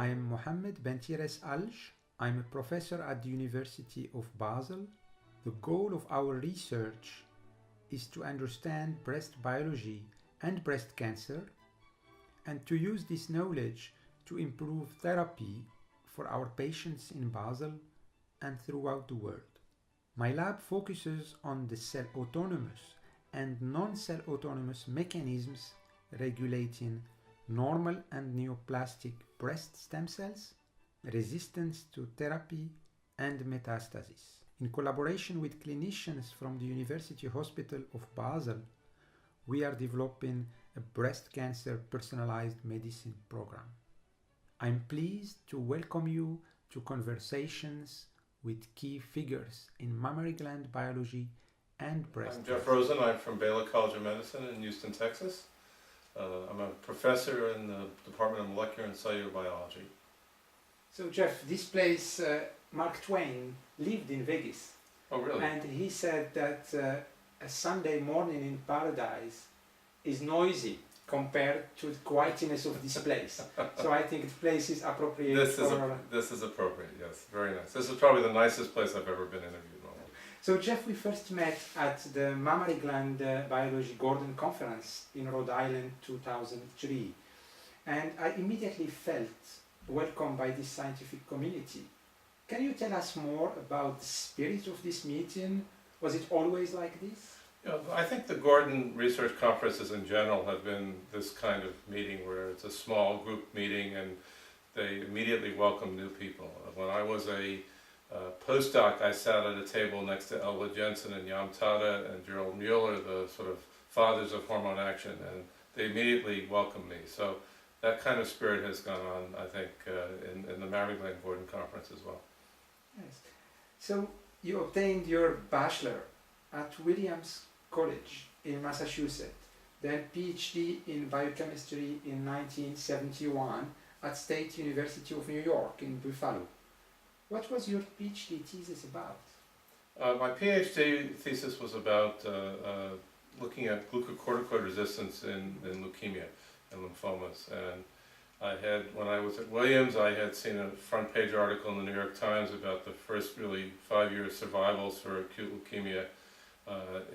I am Mohammed Bentires Alj. I'm a professor at the University of Basel. The goal of our research is to understand breast biology and breast cancer and to use this knowledge to improve therapy for our patients in Basel and throughout the world. My lab focuses on the cell autonomous and non-cell autonomous mechanisms regulating normal and neoplastic breast stem cells, resistance to therapy, and metastasis. In collaboration with clinicians from the University Hospital of Basel, we are developing a breast cancer personalized medicine program. I'm pleased to welcome you to conversations with key figures in mammary gland biology and breast I'm Jeff Rosen. I'm from Baylor College of Medicine in Houston, Texas. I'm a professor in the Department of Molecular and Cellular Biology. So Jeff, this place, Mark Twain lived in Vegas. Oh, really? And he said that a Sunday morning in paradise is noisy compared to the quietness of this place. So I think the place is appropriate. This is appropriate, yes. Very nice. This is probably the nicest place I've ever been interviewed. So Jeff, we first met at the Mammary Gland Biology Gordon Conference in Rhode Island 2003. And I immediately felt welcomed by this scientific community. Can you tell us more about the spirit of this meeting? Was it always like this? Yeah, I think the Gordon Research Conferences in general have been this kind of meeting where it's a small group meeting and they immediately welcome new people. When I was a postdoc, I sat at a table next to Elva Jensen and Yam Tada and Gerald Mueller, the sort of fathers of hormone action, and they immediately welcomed me. So that kind of spirit has gone on, I think, in the Mammary Gland Gordon Conference as well. Yes. So you obtained your bachelor at Williams College in Massachusetts, then PhD in biochemistry in 1971 at State University of New York in Buffalo. What was your PhD thesis about? My PhD thesis was about looking at glucocorticoid resistance in leukemia and lymphomas. And when I was at Williams, I had seen a front page article in the New York Times about the first really 5-year survivals for acute leukemia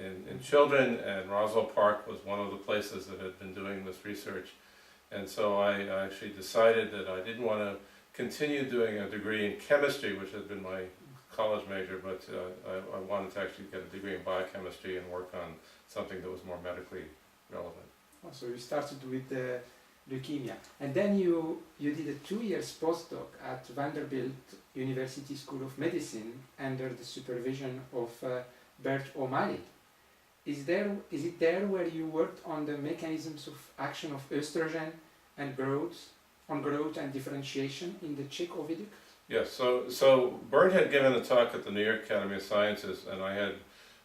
in children, and Roswell Park was one of the places that had been doing this research. And so I actually decided that I didn't want to continue doing a degree in chemistry, which had been my college major, but I wanted to actually get a degree in biochemistry and work on something that was more medically relevant. Oh, so you started with leukemia, and then you did a 2-year postdoc at Vanderbilt University School of Medicine under the supervision of Bert O'Malley. Is it there where you worked on the mechanisms of action of estrogen and growth and differentiation in the chick oviduct? Yes, so Bert had given a talk at the New York Academy of Sciences, and I had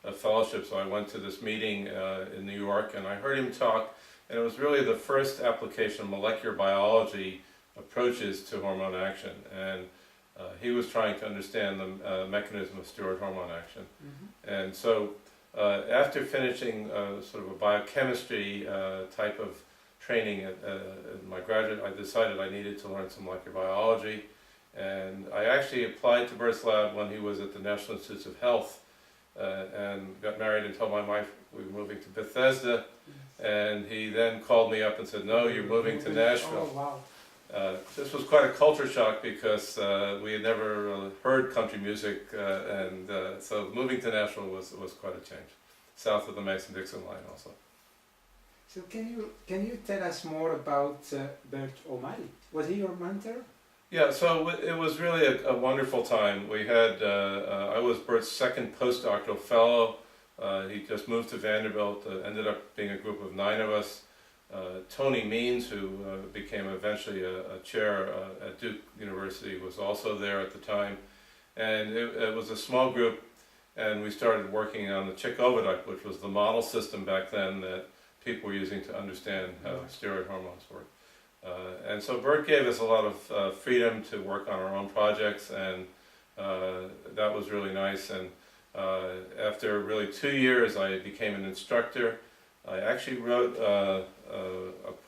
a fellowship, so I went to this meeting in New York, and I heard him talk, and it was really the first application of molecular biology approaches to hormone action, and he was trying to understand the mechanism of steroid hormone action. Mm-hmm. And so after finishing sort of a biochemistry type of training at my graduate, I decided I needed to learn some molecular biology, and I actually applied to Bert's lab when he was at the National Institutes of Health, and got married and told my wife we were moving to Bethesda, and he then called me up and said, "No, you're moving to Nashville." Oh, wow. This was quite a culture shock because we had never heard country music, and so moving to Nashville was quite a change, south of the Mason-Dixon line also. So can you tell us more about Bert O'Malley? Was he your mentor? Yeah, so it was really a wonderful time. We had I was Bert's second postdoctoral fellow. He just moved to Vanderbilt. Ended up being a group of 9 of us. Tony Means, who became eventually a chair at Duke University, was also there at the time. And it was a small group, and we started working on the chick oviduct, which was the model system back then that people were using to understand how steroid hormones work. And so Bert gave us a lot of freedom to work on our own projects, and that was really nice. And after really 2 years, I became an instructor. I actually wrote a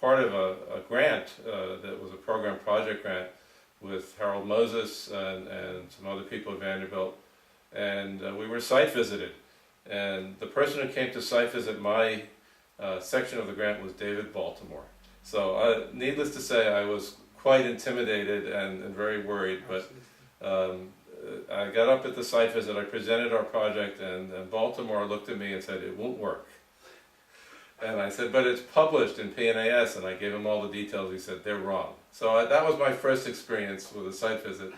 part of a grant that was a program project grant with Harold Moses and some other people at Vanderbilt, and we were site visited. And the person who came to site visit my section of the grant was David Baltimore. So needless to say, I was quite intimidated and very worried, but I got up at the site visit, I presented our project, and Baltimore looked at me and said, "It won't work." And I said, "But it's published in PNAS," and I gave him all the details. He said, "They're wrong." So that was my first experience with a site visit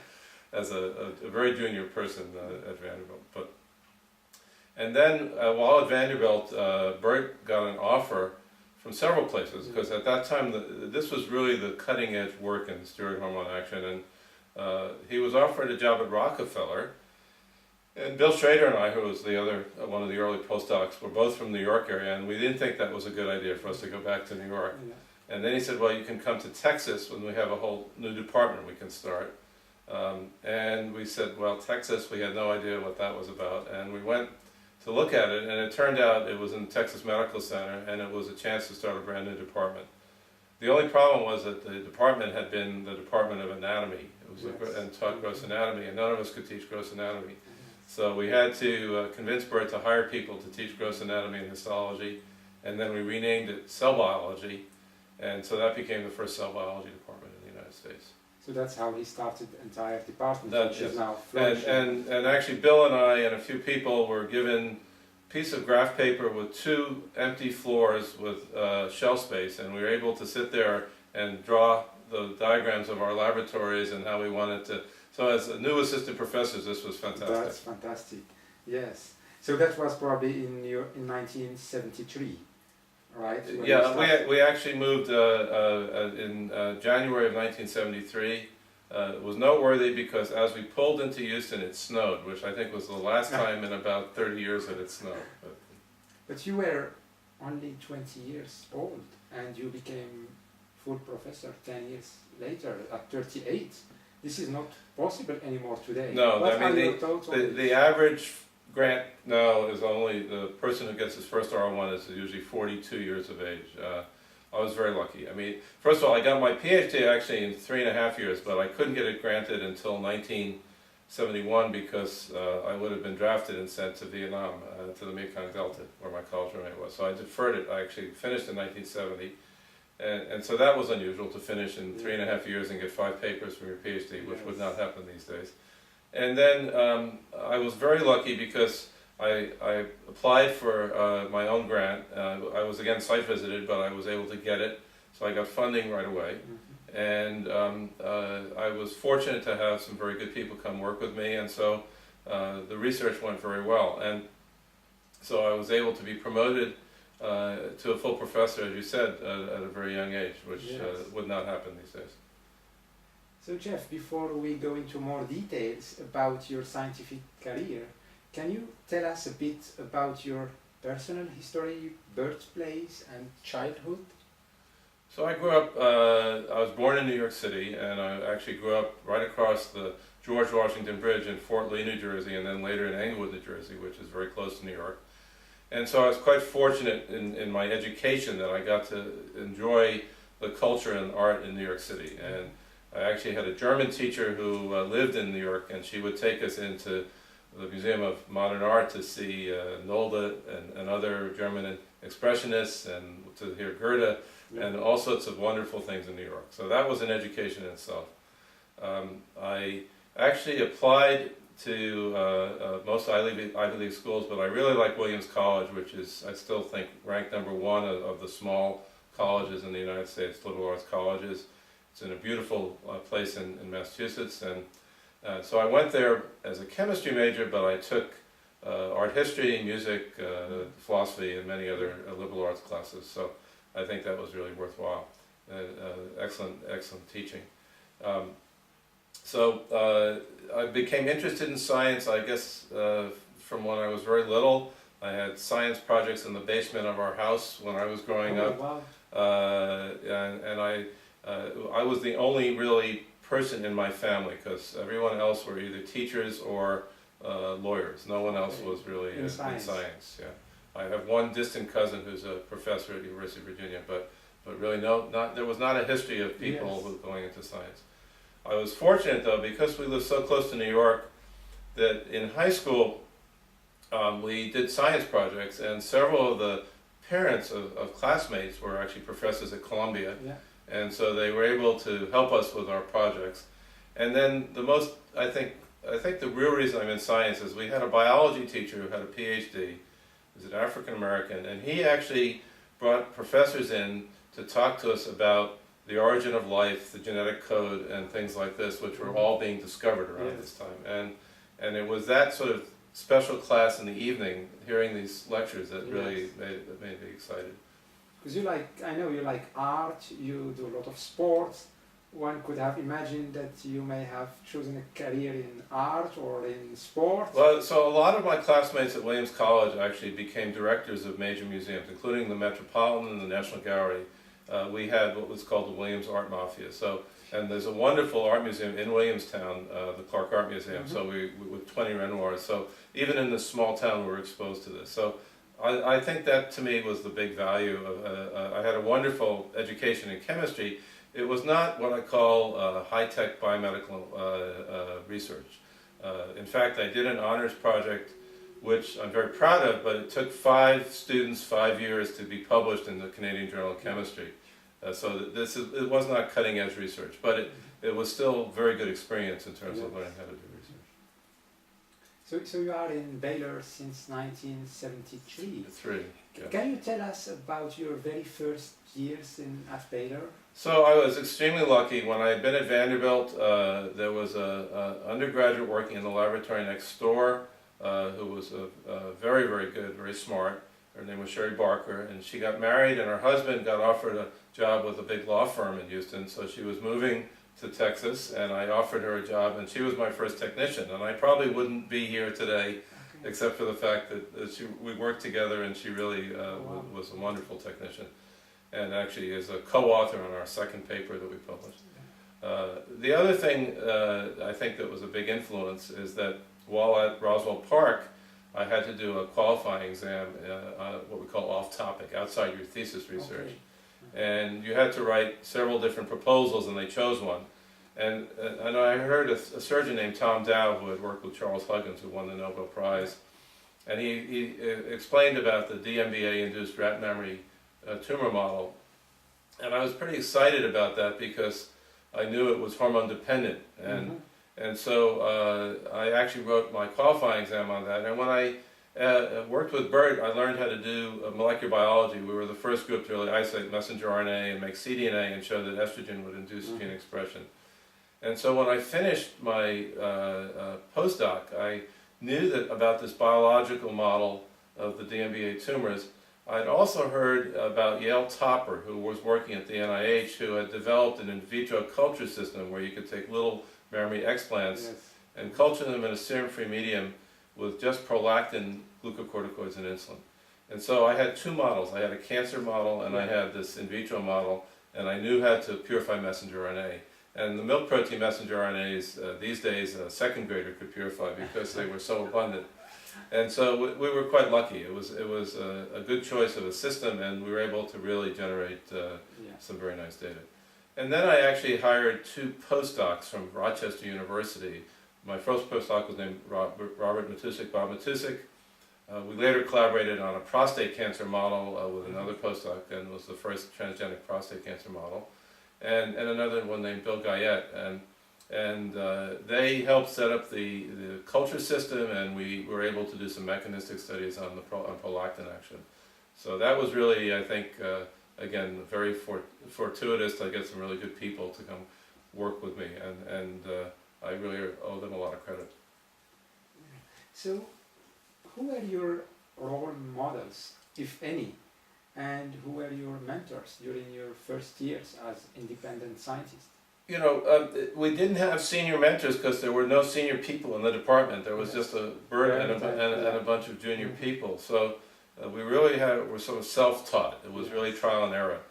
as a very junior person at Vanderbilt. And then while at Vanderbilt, Bert got an offer from several places, because at that time this was really the cutting edge work in steroid hormone action, and he was offered a job at Rockefeller. And Bill Schrader and I, who was one of the early postdocs, were both from the New York area, and we didn't think that was a good idea for us to go back to New York. Yeah. And then he said, "Well, you can come to Texas when we have a whole new department we can start." And we said, "Well, Texas," we had no idea what that was about, and we went to look at it, and it turned out it was in the Texas Medical Center, and it was a chance to start a brand new department. The only problem was that the department had been the Department of Anatomy. It was and taught gross anatomy, and none of us could teach gross anatomy. So we had to convince Bert to hire people to teach gross anatomy and histology, and then we renamed it cell biology, and so that became the first cell biology department in the United States. So that's how he started the entire department, which is now flourishing. And actually Bill and I and a few people were given a piece of graph paper with 2 empty floors with shelf space, and we were able to sit there and draw the diagrams of our laboratories and how we wanted to. So as new assistant professors, this was fantastic. That's fantastic, yes. So that was probably in 1973, right? Yeah, we actually moved in January of 1973. It was noteworthy because as we pulled into Houston, it snowed, which I think was the last time in about 30 years that it snowed. But you were only 20 years old, and you became full professor 10 years later, at 38. This is not possible anymore today. No, what I mean, the average grant now is only, the person who gets his first R1 is usually 42 years of age. I was very lucky. I mean, first of all, I got my PhD actually in 3.5 years, but I couldn't get it granted until 1971 because I would have been drafted and sent to Vietnam, to the Mekong Delta, where my college roommate was. So I deferred it. I actually finished in 1970. And so that was unusual, to finish in 3.5 years and get 5 papers from your PhD, which would not happen these days. And then I was very lucky because I applied for my own grant. I was again site visited, but I was able to get it, so I got funding right away. And I was fortunate to have some very good people come work with me, and so the research went very well. And so I was able to be promoted to a full professor, as you said, at a very young age, which would not happen these days. So Jeff, before we go into more details about your scientific career, can you tell us a bit about your personal history, birthplace and childhood? So I grew up, I was born in New York City, and I actually grew up right across the George Washington Bridge in Fort Lee, New Jersey, and then later in Englewood, New Jersey, which is very close to New York. And so I was quite fortunate in my education that I got to enjoy the culture and art in New York City. And I actually had a German teacher who lived in New York, and she would take us into the Museum of Modern Art to see Nolde and other German expressionists, and to hear Goethe, and all sorts of wonderful things in New York. So that was an education in itself. I actually applied to most Ivy League schools, but I really like Williams College, which is, I still think, ranked #1 of the small colleges in the United States, liberal arts colleges. It's in a beautiful place in Massachusetts, and so I went there as a chemistry major, but I took art history, music, philosophy, and many other liberal arts classes. So I think that was really worthwhile. Excellent teaching. So I became interested in science, I guess, from when I was very little. I had science projects in the basement of our house when I was growing up. Wow. And I was the only really person in my family, because everyone else were either teachers or lawyers. No one else was really in science. Yeah. I have one distant cousin who's a professor at the University of Virginia, but really there was not a history of people who going into science. I was fortunate though, because we lived so close to New York, that in high school we did science projects, and several of the parents of classmates were actually professors at Columbia, Yeah. and so they were able to help us with our projects. And then the most, I think the real reason I'm in science is we had a biology teacher who had a PhD. He was an African American, and he actually brought professors in to talk to us about the origin of life, the genetic code, and things like this, which were all being discovered around this time. And it was that sort of special class in the evening, hearing these lectures, that really made me excited. Because I know you like art, you do a lot of sports. One could have imagined that you may have chosen a career in art or in sport. Well, so a lot of my classmates at Williams College actually became directors of major museums, including the Metropolitan and the National Gallery. We had what was called the Williams Art Mafia. And there's a wonderful art museum in Williamstown, the Clark Art Museum. So we with 20 Renoirs. So even in this small town, we were exposed to this. So I think that to me was the big value. I had a wonderful education in chemistry. It was not what I call high-tech biomedical research. In fact, I did an honors project, which I'm very proud of, but it took 5 students 5 years to be published in the Canadian Journal of Chemistry. So it was not cutting-edge research, but it was still very good experience in terms of learning how to do research. So you are in Baylor since 1973. Yeah. Can you tell us about your very first years at Baylor? So I was extremely lucky. When I had been at Vanderbilt, there was an undergraduate working in the laboratory next door who was very, very good, very smart. Her name was Sherry Barker, and she got married, and her husband got offered a job with a big law firm in Houston, so she was moving to Texas, and I offered her a job, and she was my first technician, and I probably wouldn't be here today except for the fact that we worked together, and she really was a wonderful technician, and actually is a co-author on our second paper that we published. The other thing I think that was a big influence is that while at Roswell Park, I had to do a qualifying exam, what we call off-topic, outside your thesis research. And you had to write several different proposals, and they chose one. And I heard a surgeon named Tom Dow, who had worked with Charles Huggins, who won the Nobel Prize, and he explained about the DMBA-induced rat mammary tumor model. And I was pretty excited about that because I knew it was hormone dependent. And so I actually wrote my qualifying exam on that. And when I worked with Bert, I learned how to do molecular biology. We were the first group to really isolate messenger RNA and make cDNA and show that estrogen would induce gene expression. And so when I finished my postdoc, I knew that about this biological model of the DMBA tumors. I'd also heard about Yale Topper, who was working at the NIH, who had developed an in vitro culture system where you could take little mammary explants and culture them in a serum-free medium with just prolactin, glucocorticoids, and insulin. And so I had 2 models. I had a cancer model and I had this in vitro model, and I knew how to purify messenger RNA. And the milk protein messenger RNAs, these days, a second grader could purify because they were so abundant. And so we were quite lucky. It was a good choice of a system, and we were able to really generate some very nice data. And then I actually hired 2 postdocs from Rochester University. My first postdoc was named Bob Matusik. We later collaborated on a prostate cancer model with another postdoc, and was the first transgenic prostate cancer model. And another one named Bill Guyette. And they helped set up the culture system, and we were able to do some mechanistic studies on prolactin action. So that was really, I think, again, very fortuitous to get some really good people to come work with me, and I really owe them a lot of credit. So, who were your role models, if any, and who were your mentors during your first years as independent scientist? You know, we didn't have senior mentors because there were no senior people in the department. There was just a Bert and a bunch of junior people. So we really were sort of self-taught. It was really trial and error.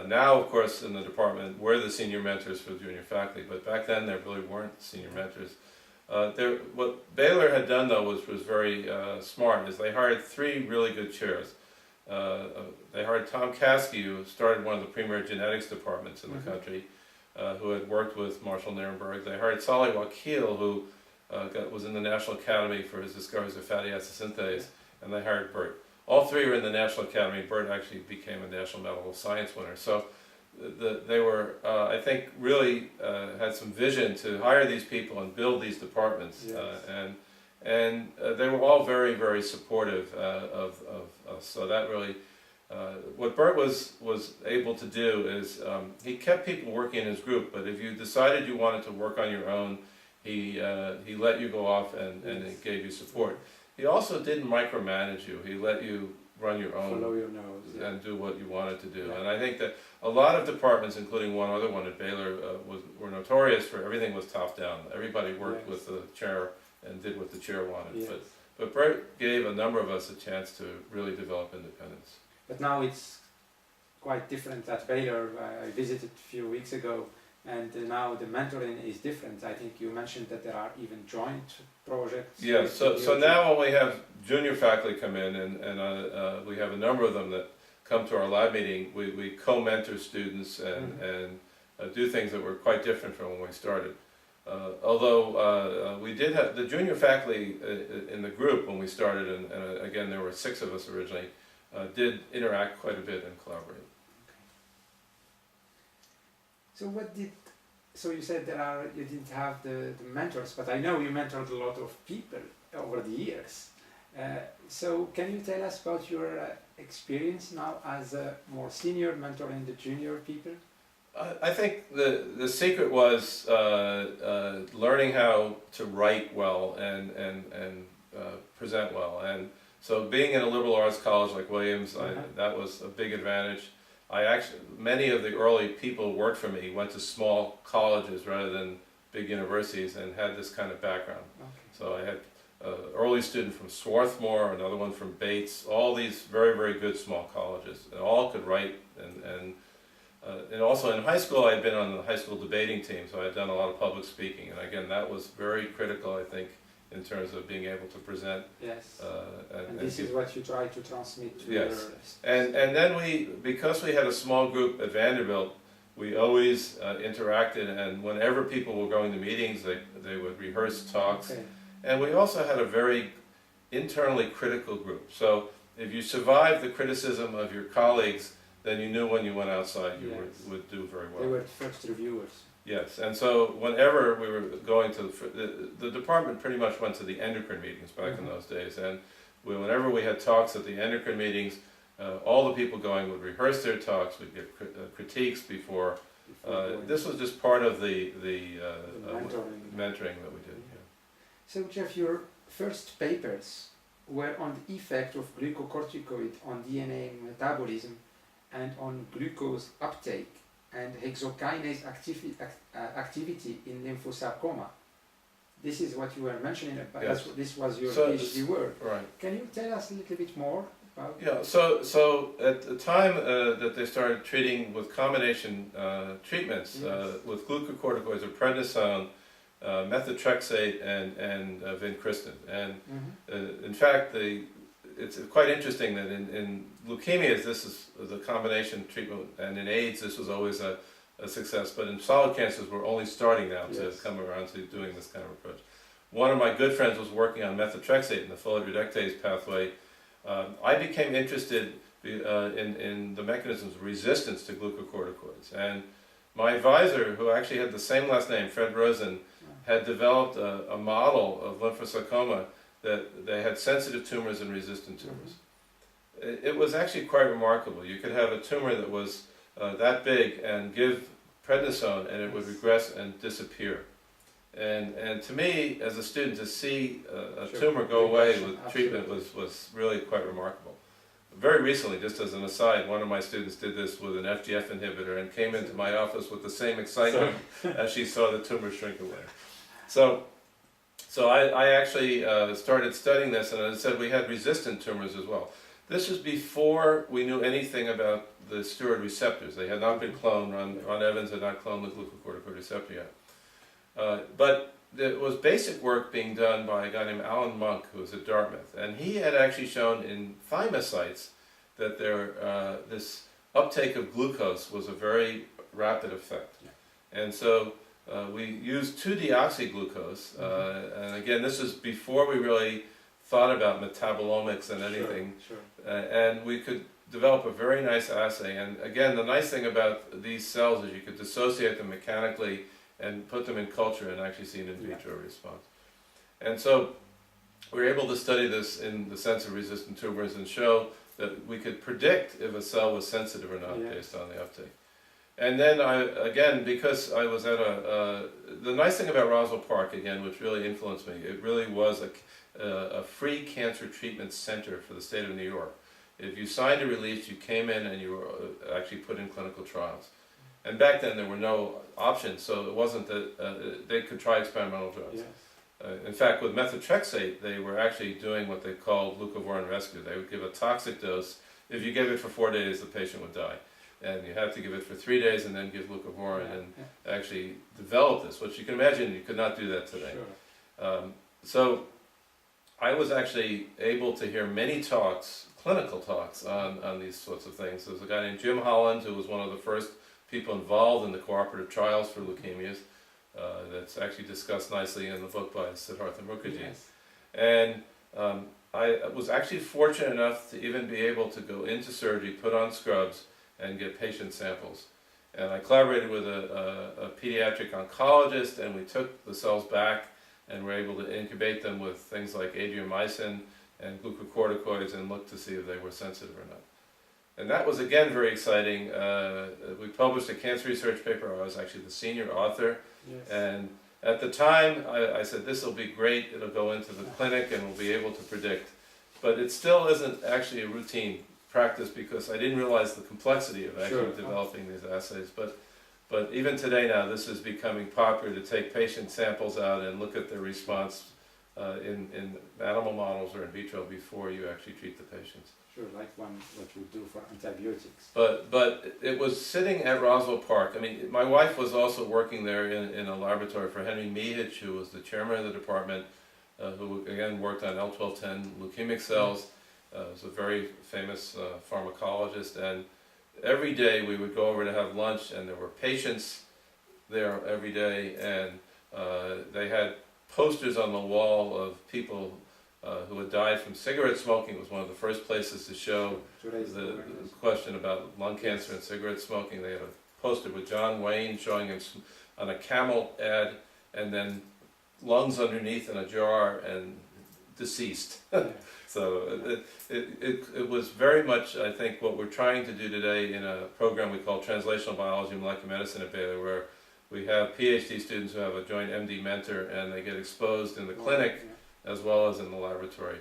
Now, of course, in the department, we're the senior mentors for junior faculty, but back then there really weren't senior mentors. What Baylor had done, though, was very smart, is they hired 3 really good chairs. They hired Tom Caskey, who started one of the premier genetics departments in the country. who had worked with Marshall Nirenberg. They hired Salih Wakil, who was in the National Academy for his discoveries of fatty acid synthase, and they hired Bert. All three were in the National Academy. Bert actually became a National Medal of Science winner. So they were, I think, really had some vision to hire these people and build these departments. Yes. And they were all very, very supportive of us. So that really, what Bert was able to do is he kept people working in his group, but if you decided you wanted to work on your own, he let you go off and he gave you support. He also didn't micromanage you. He let you run your own, follow your nose, and do what you wanted to do. Yeah. And I think that a lot of departments, including one other one at Baylor, were notorious for everything was top down. Everybody worked with the chair and did what the chair wanted. Yes. But Bert gave a number of us a chance to really develop independence. But now it's quite different at Baylor. I visited a few weeks ago, and now the mentoring is different. I think you mentioned that there are even joint projects. Yeah, so now when we have junior faculty come in, and we have a number of them that come to our lab meeting, we co-mentor students and do things that were quite different from when we started. Although we did have the junior faculty in the group when we started, and again there were 6 of us originally, did interact quite a bit and collaborate. So you said you didn't have the mentors, but I know you mentored a lot of people over the years. So can you tell us about your experience now as a more senior mentoring the junior people? I think the secret was learning how to write well and present well. And so being in a liberal arts college like Williams, that was a big advantage. Many of the early people who worked for me went to small colleges rather than big universities and had this kind of background. Okay. So I had an early student from Swarthmore, another one from Bates, all these very, very good small colleges, and all could write. And also in high school, I had been on the high school debating team, so I had done a lot of public speaking. And again, that was very critical, I think, in terms of being able to present. Yes. And this is what you try to transmit to yes. your... And then because we had a small group at Vanderbilt, we always interacted, and whenever people were going to meetings, they would rehearse talks. Okay. And we also had a very internally critical group. So if you survived the criticism of your colleagues, then you knew when you went outside you would do very well. They were first reviewers. Yes, and so whenever we were going to, the department pretty much went to the endocrine meetings back in those days, and whenever we had talks at the endocrine meetings, all the people going would rehearse their talks, we'd get critiques before. This was just part of the mentoring that we did. Yeah. So Jeff, your first papers were on the effect of glucocorticoid on DNA metabolism and on glucose uptake and hexokinase activity in lymphosarcoma. This is what you were mentioning about. Yes. This was your PhD work. Right. Can you tell us a little bit more about? Yeah. So at the time that they started treating with combination treatments with glucocorticoids or prednisone, methotrexate, and vincristine, and in fact it's quite interesting that in leukemias this is the combination treatment, and in AIDS this was always a success, but in solid cancers we're only starting now to come around to doing this kind of approach. One of my good friends was working on methotrexate in the folate reductase pathway. I became interested in the mechanisms of resistance to glucocorticoids, and my advisor, who actually had the same last name, Fred Rosen, had developed a model of lymphosarcoma that they had sensitive tumors and resistant tumors. It was actually quite remarkable. You could have a tumor that was that big and give prednisone and it would regress and disappear. And to me, as a student, to see a tumor go away with treatment was really quite remarkable. Very recently, just as an aside, one of my students did this with an FGF inhibitor and came into my office with the same excitement as she saw the tumor shrink away. So I actually started studying this, and as I said, we had resistant tumors as well. This was before we knew anything about the steroid receptors. They had not been cloned. Ron Evans had not cloned the glucocorticoid receptor yet. But there was basic work being done by a guy named Alan Monk, who was at Dartmouth, and he had actually shown in thymocytes that this uptake of glucose was a very rapid effect. And so we used 2-deoxyglucose, and again, this is before we really thought about metabolomics and anything, and we could develop a very nice assay. And again, the nice thing about these cells is you could dissociate them mechanically and put them in culture and actually see an in vitro response. And so we were able to study this in the sense of resistant tumors and show that we could predict if a cell was sensitive or not based on the uptake. And then again, because I was at the nice thing about Roswell Park, again, which really influenced me, it really was a free cancer treatment center for the state of New York. If you signed a release, you came in and you were actually put in clinical trials. And back then there were no options, so it wasn't that they could try experimental drugs. In fact, with methotrexate, they were actually doing what they called leucovorin rescue. They would give a toxic dose. If you gave it for 4 days, the patient would die. And you had to give it for 3 days and then give leucovorin and actually develop this, which you can imagine you could not do that today. So I was actually able to hear many talks, clinical talks on these sorts of things. There was a guy named Jim Holland who was one of the first people involved in the cooperative trials for leukemias. That's actually discussed nicely in the book by Siddhartha Mukherjee. And I was actually fortunate enough to even be able to go into surgery, put on scrubs, and get patient samples. And I collaborated with a pediatric oncologist, and we took the cells back and were able to incubate them with things like adriamycin and glucocorticoids and look to see if they were sensitive or not. And that was again very exciting. We published a cancer research paper. I was actually the senior author. And at the time I said, this will be great, it'll go into the clinic and we'll be able to predict. But it still isn't actually a routine practice because I didn't realize the complexity of actually developing these assays. But even today now, this is becoming popular to take patient samples out and look at their response in animal models or in vitro before you actually treat the patients. Like what you do for antibiotics. But it was sitting at Roswell Park. I mean, my wife was also working there in a laboratory for Henry Mihich, who was the chairman of the department, who again worked on L1210 leukemic cells. Was a very famous pharmacologist, and every day we would go over to have lunch, and there were patients there every day, and they had posters on the wall of people who had died from cigarette smoking. It was one of the first places to show the question about lung cancer and cigarette smoking. They had a poster with John Wayne showing him on a camel ad, and then lungs underneath in a jar and deceased. So it was very much, I think, what we're trying to do today in a program we call Translational Biology and Molecular Medicine at Baylor, where we have PhD students who have a joint MD mentor and they get exposed in the clinic as well as in the laboratory.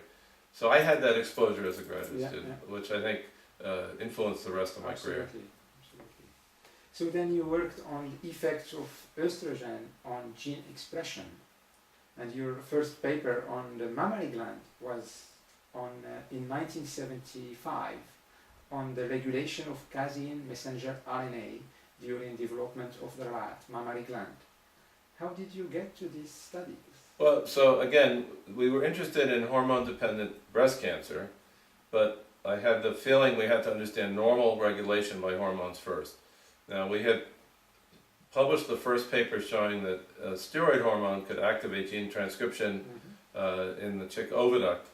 So I had that exposure as a graduate student, which I think influenced the rest of my career. Absolutely. So then you worked on the effects of estrogen on gene expression. And your first paper on the mammary gland was in 1975 on the regulation of casein messenger RNA during development of the rat mammary gland. How did you get to this study? Well, so again, we were interested in hormone-dependent breast cancer, but I had the feeling we had to understand normal regulation by hormones first. Now, we had published the first paper showing that steroid hormone could activate gene transcription in the chick oviduct.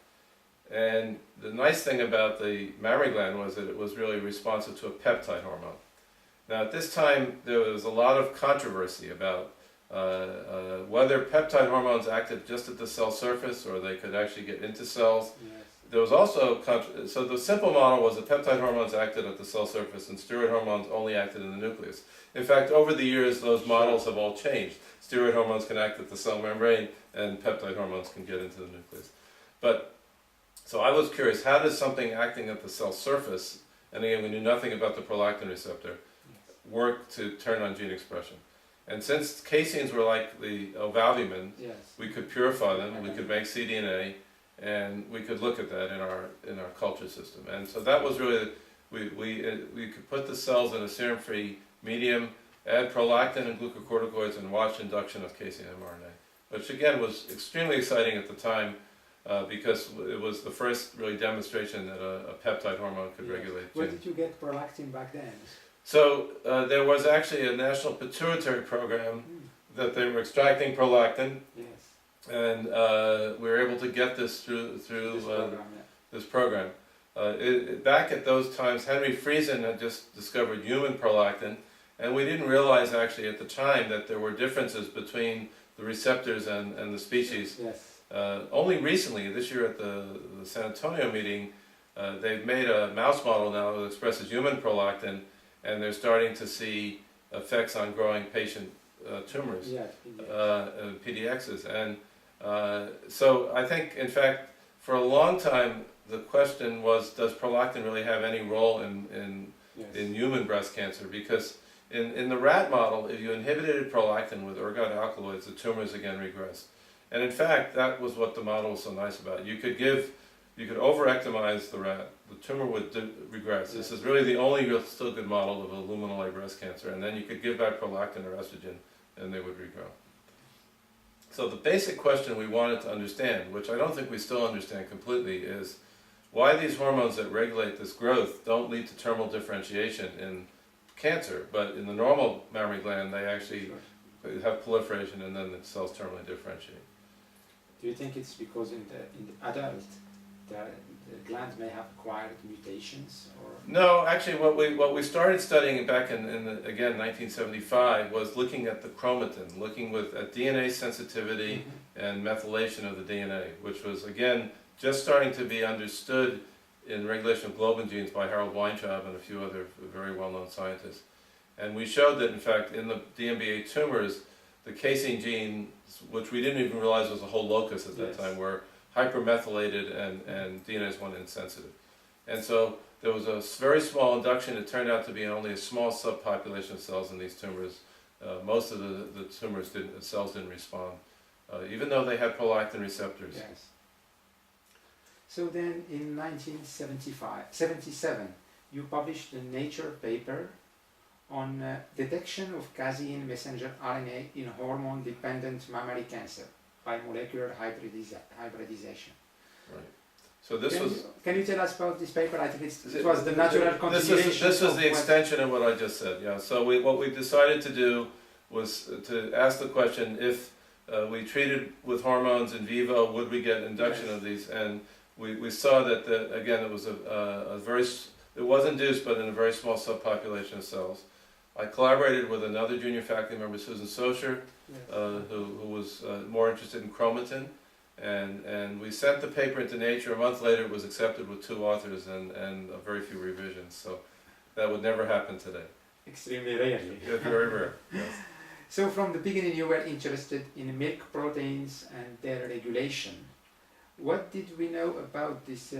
And the nice thing about the mammary gland was that it was really responsive to a peptide hormone. Now at this time there was a lot of controversy about whether peptide hormones acted just at the cell surface or they could actually get into cells. There was also, so the simple model was that peptide hormones acted at the cell surface and steroid hormones only acted in the nucleus. In fact, over the years, those models have all changed. Steroid hormones can act at the cell membrane, and peptide hormones can get into the nucleus. But, so I was curious, how does something acting at the cell surface, and again, we knew nothing about the prolactin receptor, work to turn on gene expression? And since caseins were like the ovalbumin, we could purify them, we could make cDNA, and we could look at that in our culture system. And so that was really, we could put the cells in a serum-free medium, add prolactin and glucocorticoids, and watch induction of casein mRNA, which again was extremely exciting at the time because it was the first really demonstration that a peptide hormone could regulate genes. Where did you get prolactin back then? So there was actually a national pituitary program that they were extracting prolactin, Yes. and we were able to get this through this program. Back at those times, Henry Friesen had just discovered human prolactin, and we didn't realize actually at the time that there were differences between the receptors and the species. Yes. Only recently, this year at the San Antonio meeting, they've made a mouse model now that expresses human prolactin, and they're starting to see effects on growing patient tumors, Yeah, PDXs. And so I think, in fact, for a long time, the question was, does prolactin really have any role in human breast cancer? Because in the rat model, if you inhibited prolactin with ergot alkaloids, the tumors again regressed. And in fact, that was what the model was so nice about. You could overectomize the rat, the tumor would regress. This is really the only still good model of a luminal breast cancer. And then you could give back prolactin or estrogen, and they would regrow. So the basic question we wanted to understand, which I don't think we still understand completely, is why these hormones that regulate this growth don't lead to terminal differentiation in cancer, but in the normal mammary gland they actually have proliferation and then the cells terminally differentiate. Do you think it's because in the adult the gland may have acquired mutations, or? No, actually what we started studying back in again 1975 was looking at the chromatin, looking at DNA sensitivity and methylation of the DNA, which was again just starting to be understood in regulation of globin genes by Harold Weintraub and a few other very well-known scientists. And we showed that in fact in the DMBA tumors, the casein genes, which we didn't even realize was a whole locus at that time, were hypermethylated and DNase 1 insensitive. And so there was a very small induction. It turned out to be only a small subpopulation of cells in these tumors. Most of the cells didn't respond, even though they had prolactin receptors. Yes. So then in 1977, you published a Nature paper on detection of casein messenger RNA in hormone-dependent mammary cancer by molecular hybridization. Right. So this Can you tell us about this paper? I think it was the natural continuation. This was the extension of what I just said. Yeah. So what we decided to do was to ask the question: if we treated with hormones in vivo, would we get induction of these? And we saw that again it was it was induced, but in a very small subpopulation of cells. I collaborated with another junior faculty member, Susan Socher, who was more interested in chromatin, and we sent the paper into Nature. A month later, it was accepted with 2 authors and very few revisions. So that would never happen today. Extremely rarely. Yeah, very rare. Yes. So from the beginning, you were interested in milk proteins and their regulation. What did we know about this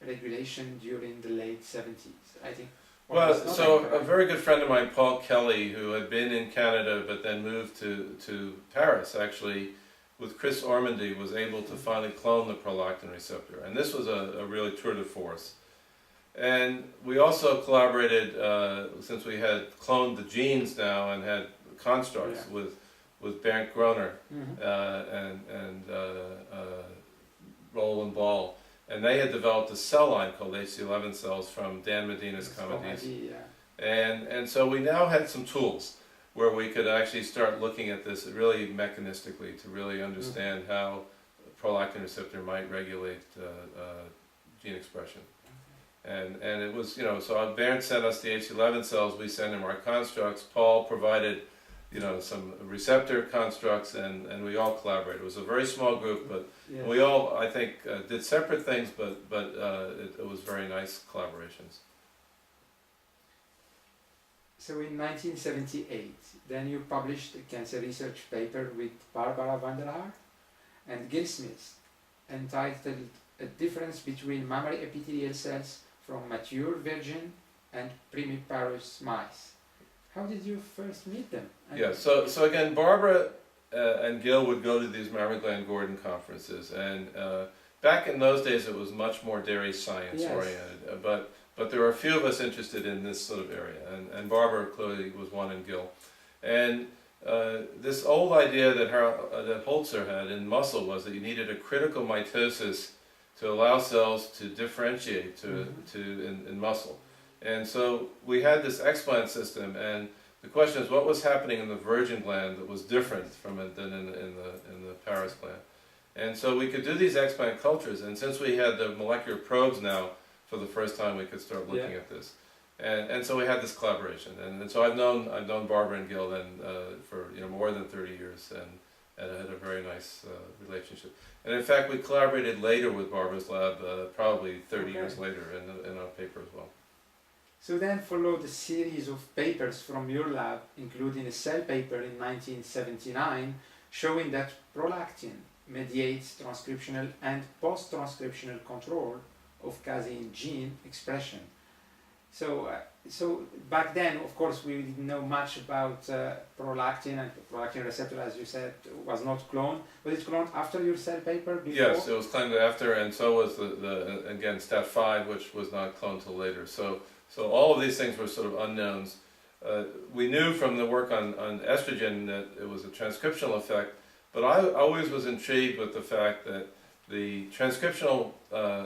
regulation during the late 70s? I think. Well, so a very good friend of mine, Paul Kelly, who had been in Canada but then moved to Paris, actually, with Chris Ormandy, was able to finally clone the prolactin receptor. And this was a really tour de force. And we also collaborated, since we had cloned the genes now and had constructs with Bernd Groner and Roland Ball. And they had developed a cell line called HC11 cells from Dan Medina's comedies. And so we now had some tools where we could actually start looking at this really mechanistically to really understand how prolactin receptor might regulate gene expression. And it was, so Bernd sent us the HC11 cells, we sent him our constructs. Paul provided, some receptor constructs, and we all collaborated. It was a very small group, but we all, I think, did separate things, but it was very nice collaborations. So in 1978, then you published a cancer research paper with Barbara van der Haar and Gil Smith, entitled A Difference Between Mammary Epithelial Cells from Mature Virgin and Primiparous Mice. How did you first meet them? So again, Barbara and Gil would go to these mammary gland Gordon conferences, and back in those days it was much more dairy science oriented, but there were a few of us interested in this sort of area, and Barbara clearly was one, and Gil. And this old idea that Holzer had in muscle was that you needed a critical mitosis to allow cells to differentiate in muscle. And so we had this explant system, and the question is, what was happening in the virgin gland that was different from it than in the Paris gland? And so we could do these explant cultures, and since we had the molecular probes now, for the first time we could start looking at this. And so we had this collaboration, and so I've known Barbara and Gil then for more than 30 years, and I had a very nice relationship. And in fact, we collaborated later with Barbara's lab, probably 30 years later, in our paper as well. So then followed a series of papers from your lab, including a Cell paper in 1979, showing that prolactin mediates transcriptional and post-transcriptional control of casein gene expression. So back then, of course, we didn't know much about prolactin, and prolactin receptor, as you said, was not cloned. Was it cloned after your Cell paper? Before? Yes, it was cloned after, and so was again STAT5, which was not cloned till later. So all of these things were sort of unknowns. We knew from the work on estrogen that it was a transcriptional effect, but I always was intrigued with the fact that the transcriptional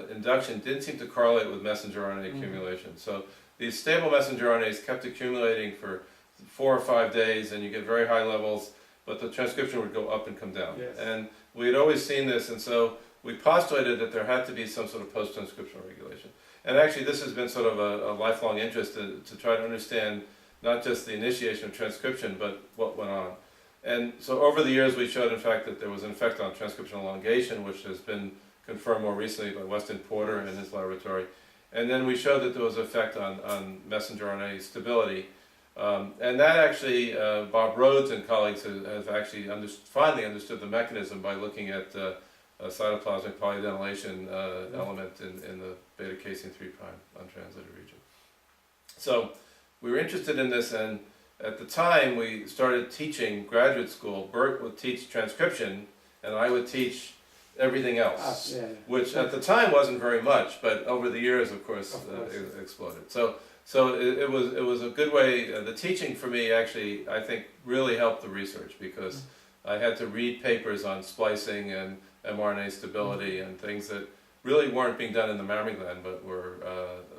induction didn't seem to correlate with messenger RNA accumulation. So these stable messenger RNAs kept accumulating for 4 or 5 days, and you get very high levels, but the transcription would go up and come down. Yes. And we had always seen this, and so we postulated that there had to be some sort of post-transcriptional regulation. And actually this has been sort of a lifelong interest to try to understand not just the initiation of transcription, but what went on. And so over the years we showed in fact that there was an effect on transcription elongation, which has been confirmed more recently by Weston Porter in his laboratory. And then we showed that there was an effect on messenger RNA stability. And that actually, Bob Rhodes and colleagues have actually finally understood the mechanism by looking at a cytoplasmic polyadenylation element in the beta casein 3' untranslated region. So we were interested in this, and at the time we started teaching graduate school. Bert would teach transcription, and I would teach everything else, which at the time wasn't very much, but over the years, of course. It exploded. So it was a good way. The teaching for me actually, I think, really helped the research, because I had to read papers on splicing and mRNA stability and things that really weren't being done in the mammary gland, but were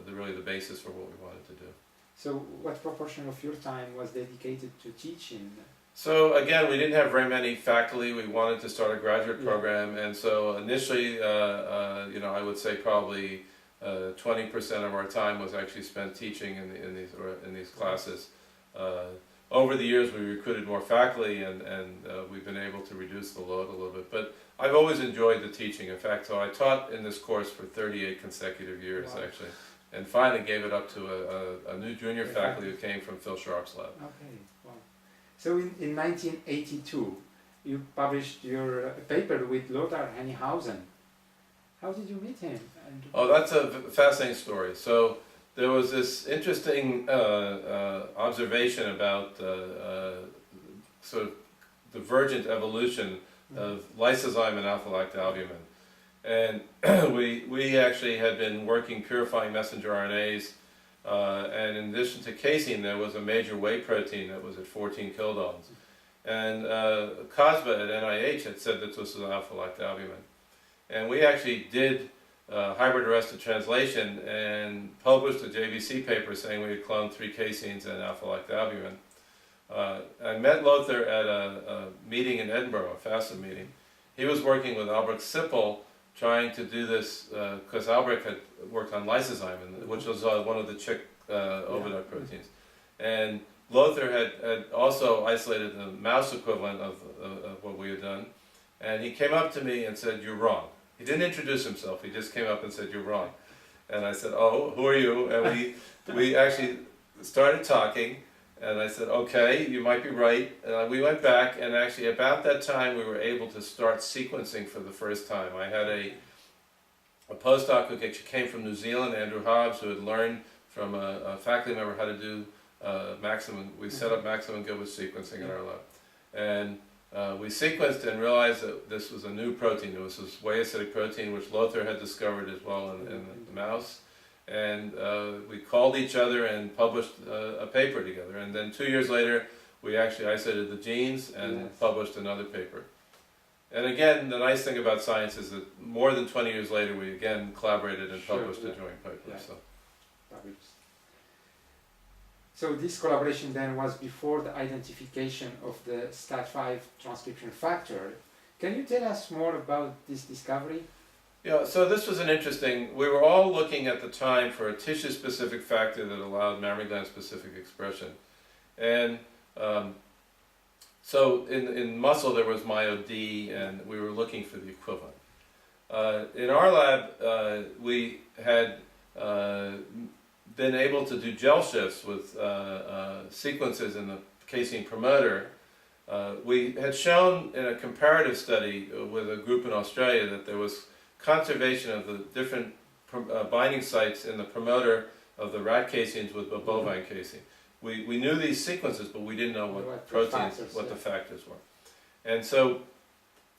really the basis for what we wanted to do. So what proportion of your time was dedicated to teaching? So again, we didn't have very many faculty. We wanted to start a graduate program, and so initially, I would say probably 20% of our time was actually spent teaching in these classes. Over the years, we recruited more faculty, and we've been able to reduce the load a little bit. But I've always enjoyed the teaching. In fact, so I taught in this course for 38 consecutive years, actually, and finally gave it up to a new junior faculty who came from Phil Sharp's lab. Okay, wow. So in 1982, you published your paper with Lothar Hennighausen. How did you meet him? Oh, that's a fascinating story. So there was this interesting observation about sort of divergent evolution of lysozyme and alpha-lactalbumin. And we actually had been working purifying messenger RNAs, and in addition to casein, there was a major whey protein that was at 14 kilodaltons. And Cosba at NIH had said that this was alpha-lactalbumin. And we actually did hybrid arrested translation and published a JVC paper saying we had cloned 3 caseins and alpha-lactalbumin. I met Lothar at a meeting in Edinburgh, a FASTA meeting. He was working with Albrecht Sippel, trying to do this, because Albrecht had worked on lysozyme, which was one of the chick oviduct proteins. And Lothar had also isolated the mouse equivalent of what we had done. And he came up to me and said, "You're wrong." He didn't introduce himself, he just came up and said, "You're wrong." And I said, "Oh, who are you?" And we actually started talking, and I said, "Okay, you might be right." And we went back, and actually about that time we were able to start sequencing for the first time. I had a postdoc who actually came from New Zealand, Andrew Hobbs, who had learned from a faculty member how to do maximum. We set up maximum Gilbert sequencing in our lab. And we sequenced and realized that this was a new protein. It was this whey acidic protein, which Lothar had discovered as well in the mouse. And we called each other and published a paper together. And then 2 years later, we actually isolated the genes and published another paper. And again, the nice thing about science is that more than 20 years later, we again collaborated and published a joint paper. Yeah. So. So this collaboration then was before the identification of the STAT5 transcription factor. Can you tell us more about this discovery? Yeah, so this was an interesting, we were all looking at the time for a tissue-specific factor that allowed mammary gland-specific expression. And so in muscle there was MyoD, and we were looking for the equivalent. In our lab, we had been able to do gel shifts with sequences in the casein promoter. We had shown in a comparative study with a group in Australia that there was conservation of the different binding sites in the promoter of the rat caseins with the bovine casein. We knew these sequences, but we didn't know what proteins, what the factors were. And so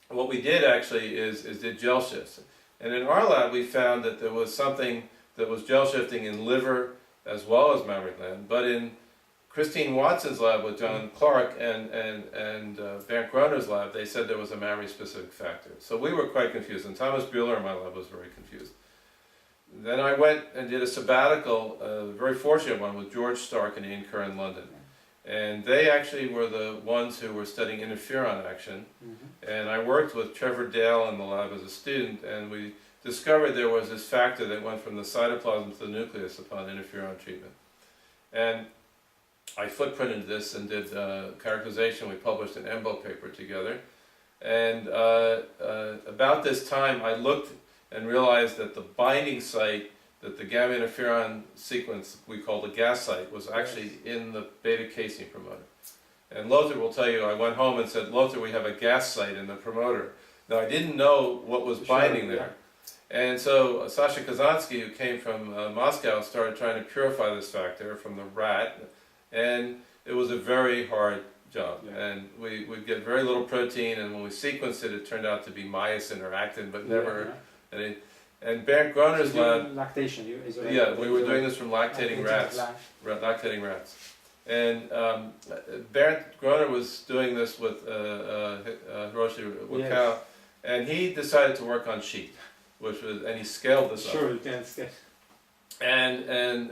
what we did actually is did gel shifts. And in our lab we found that there was something that was gel shifting in liver as well as mammary gland, but in Christine Watson's lab with John Clark and Bernd Groner's lab, they said there was a mammary specific factor. So we were quite confused, and Thomas Buehler in my lab was very confused. Then I went and did a sabbatical, a very fortunate one, with George Stark and Ian Kerr in London. And they actually were the ones who were studying interferon action. And I worked with Trevor Dale in the lab as a student, and we discovered there was this factor that went from the cytoplasm to the nucleus upon interferon treatment. And I footprinted this and did characterization. We published an ENBO paper together. And about this time I looked and realized that the binding site that the gamma interferon sequence we call the gas site was actually in the beta casein promoter. And Lothar will tell you, I went home and said, Lothar, we have a gas site in the promoter. Now I didn't know what was binding there. And so Sasha Kazansky, who came from Moscow, started trying to purify this factor from the rat, and it was a very hard job. And we would get very little protein, and when we sequenced it, it turned out to be myosin or actin, but never any. And Bernd Groner's lab, lactation, we were doing this from lactating rats. And Bernd Groner was doing this with Hiroshi Wakao, and he decided to work on sheep, and he scaled this up. Sure, you can scale. And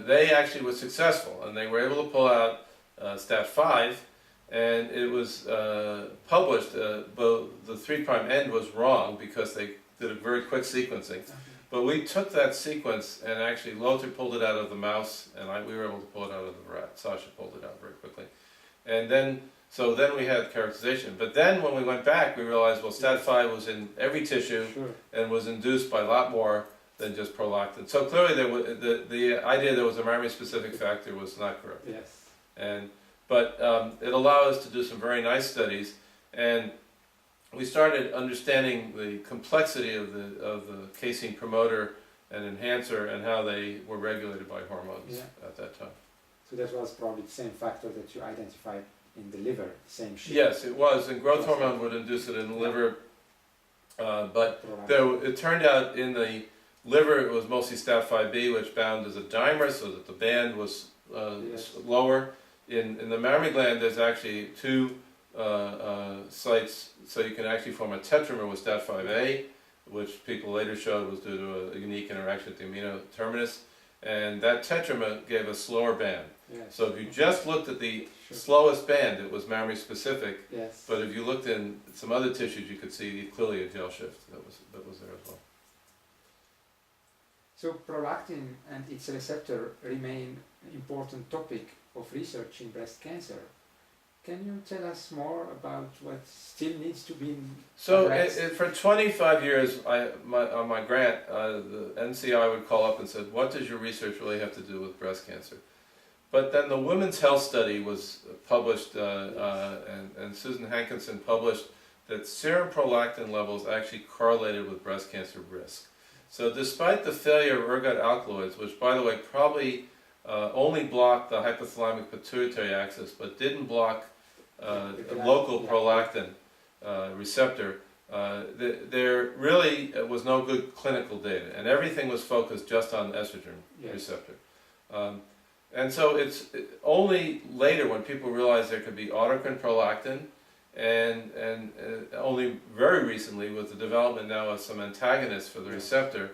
they actually were successful, and they were able to pull out STAT5, and it was published, but the 3' end was wrong because they did a very quick sequencing. But we took that sequence, and actually Lothar pulled it out of the mouse, and we were able to pull it out of the rat. Sasha pulled it out very quickly. And then, so then we had characterization. But then when we went back, we realized, well, STAT5 was in every tissue and was induced by a lot more than just prolactin. So clearly there was, the idea there was a mammary-specific factor was not correct. But it allowed us to do some very nice studies, and we started understanding the complexity of the casein promoter and enhancer and how they were regulated by hormones at that time. So that was probably the same factor that you identified in the liver, same shit. Yes, it was, and growth hormone would induce it in the liver, but it turned out in the liver it was mostly STAT5B, which bound as a dimer, so that the band was lower. In the mammary gland, there's actually two sites, so you can actually form a tetramer with STAT5A, which people later showed was due to a unique interaction at the amino terminus, and that tetramer gave a slower band. So if you just looked at the slowest band, it was mammary specific, but if you looked in some other tissues, you could see clearly a gel shift that was there as well. So prolactin and its receptor remain an important topic of research in breast cancer. Can you tell us more about what still needs to be addressed? So for 25 years, on my grant, the NCI would call up and said, what does your research really have to do with breast cancer? But then the Women's Health Study was published, and Susan Hankinson published that serum prolactin levels actually correlated with breast cancer risk. So despite the failure of ergot alkaloids, which by the way probably only blocked the hypothalamic pituitary axis, but didn't block local prolactin receptor, there really was no good clinical data, and everything was focused just on the estrogen receptor. And so it's only later when people realized there could be autocrine prolactin, and only very recently with the development now of some antagonists for the receptor,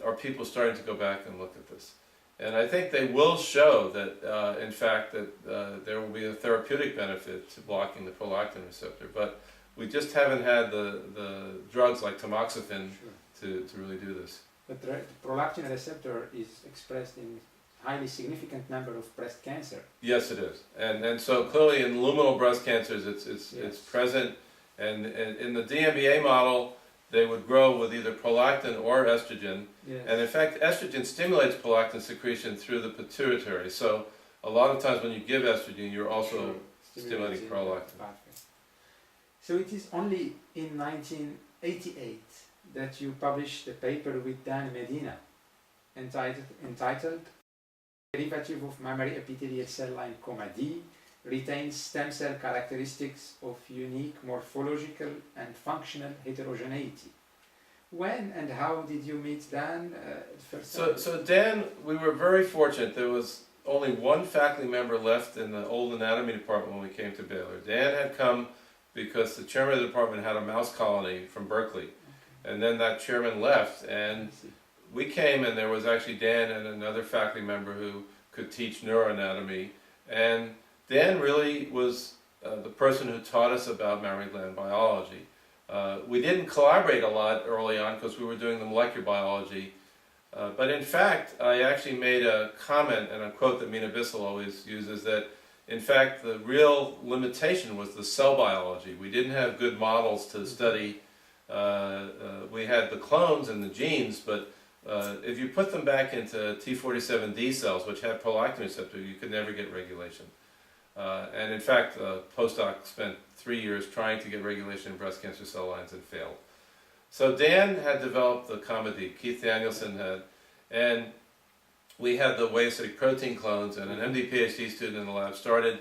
are people starting to go back and look at this. And I think they will show that, in fact, that there will be a therapeutic benefit to blocking the prolactin receptor. But we just haven't had the drugs like tamoxifen to really do this. But the prolactin receptor is expressed in highly significant number of breast cancer. Yes, it is. And so clearly in luminal breast cancers it's present. And in the DMBA model, they would grow with either prolactin or estrogen. Yes. And in fact, estrogen stimulates prolactin secretion through the pituitary. So a lot of times when you give estrogen, you're also stimulating prolactin. So it is only in 1988 that you published a paper with Dan Medina entitled Derivative of Mammary Epithelial Cell Line, D, retains stem cell characteristics of unique morphological and functional heterogeneity. When and how did you meet Dan first time? So Dan, we were very fortunate. There was only one faculty member left in the old anatomy department when we came to Baylor. Dan had come because the chairman of the department had a mouse colony from Berkeley. And then that chairman left, and we came, and there was actually Dan and another faculty member who could teach neuroanatomy. And Dan really was the person who taught us about mammary gland biology. We didn't collaborate a lot early on because we were doing the molecular biology. But in fact, I actually made a comment and a quote that Mina Bissell always uses that, in fact, the real limitation was the cell biology. We didn't have good models to study. We had the clones and the genes, but if you put them back into T47D cells, which have prolactin receptor, you could never get regulation. And in fact, a postdoc spent 3 years trying to get regulation in breast cancer cell lines and failed. So Dan had developed the D, Keith Danielson had, and we had the whey-acidic protein clones, and an MD PhD student in the lab started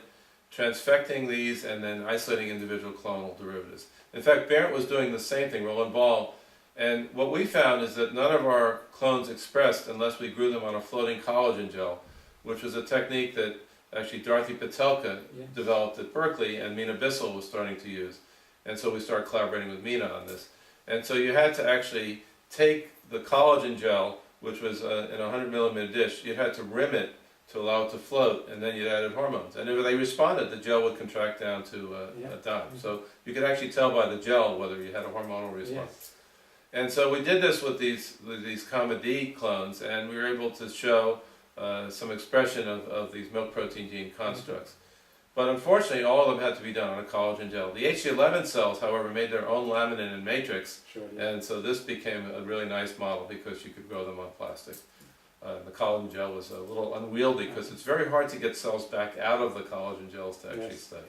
transfecting these and then isolating individual clonal derivatives. In fact, Barrett was doing the same thing, Roland Ball, and what we found is that none of our clones expressed unless we grew them on a floating collagen gel, which was a technique that actually Dorothy Patelka developed at Berkeley and Mina Bissell was starting to use. And so we started collaborating with Mina on this. And so you had to actually take the collagen gel, which was in a 100 millimeter dish, you had to rim it to allow it to float, and then you added hormones. And if they responded, the gel would contract down to a dime. So you could actually tell by the gel whether you had a hormonal response. Yes. And so we did this with these D clones, and we were able to show some expression of these milk protein gene constructs. But unfortunately, all of them had to be done on a collagen gel. The HC11 cells, however, made their own laminin and matrix, and so this became a really nice model because you could grow them on plastic. The collagen gel was a little unwieldy because it's very hard to get cells back out of the collagen gels to actually study.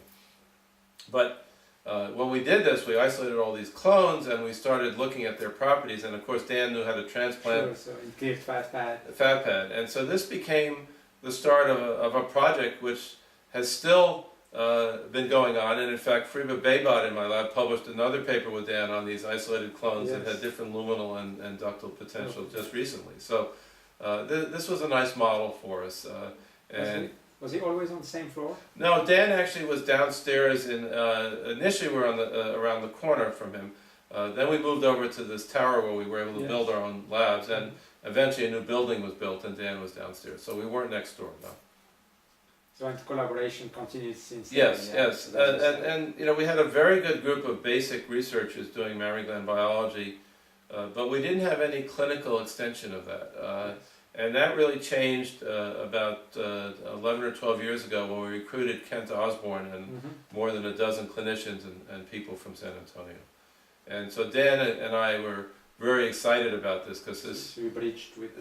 But when we did this, we isolated all these clones and we started looking at their properties, and of course Dan knew how to transplant so it gave fat pad. And so this became the start of a project which has still been going on, and in fact Friba Beybot in my lab published another paper with Dan on these isolated clones that had different luminal and ductal potential just recently. So this was a nice model for us. Was he always on the same floor? No, Dan actually was downstairs. Initially we were on around the corner from him. Then we moved over to this tower where we were able to build our own labs, and eventually a new building was built and Dan was downstairs. So we weren't next door, no. So and collaboration continues since yes, then? Yes. And you know, we had a very good group of basic researchers doing mammary gland biology, but we didn't have any clinical extension of that. And that really changed about 11 or 12 years ago when we recruited Kent Osborne and more than a dozen clinicians and people from San Antonio. And so Dan and I were very excited about this because this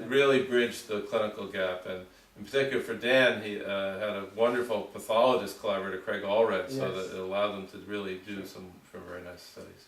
really bridged the clinical gap. And in particular for Dan, he had a wonderful pathologist collaborator, Craig Allred, so that it allowed them to really do some very nice studies.